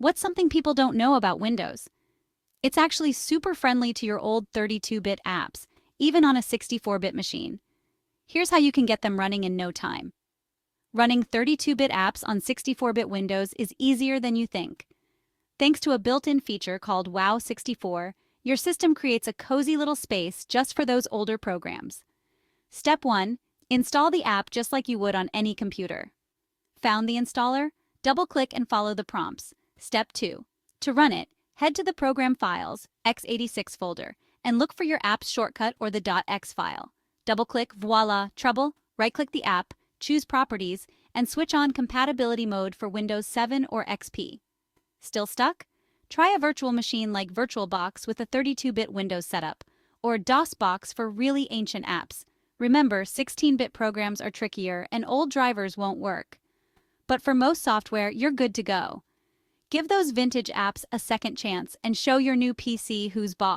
What's something people don't know about Windows? It's actually super friendly to your old 32-bit apps, even on a 64-bit machine. Here's how you can get them running in no time. Running 32-bit apps on 64-bit Windows is easier than you think. Thanks to a built-in feature called WoW 64, your system creates a cozy little space just for those older programs. Step 1. Install the app just like you would on any computer. Found the installer? Double-click and follow the prompts. Step 2. To run it, head to the Program Files, x86 folder, and look for your app's shortcut or the .x file. Double-click, voila, trouble, right-click the app, choose Properties, and switch on Compatibility Mode for Windows 7 or XP. Still stuck? Try a virtual machine like VirtualBox with a 32-bit Windows setup, or DOSBox for really ancient apps. Remember, 16-bit programs are trickier and old drivers won't work. But for most software, you're good to go. Give those vintage apps a second chance and show your new PC who's boss.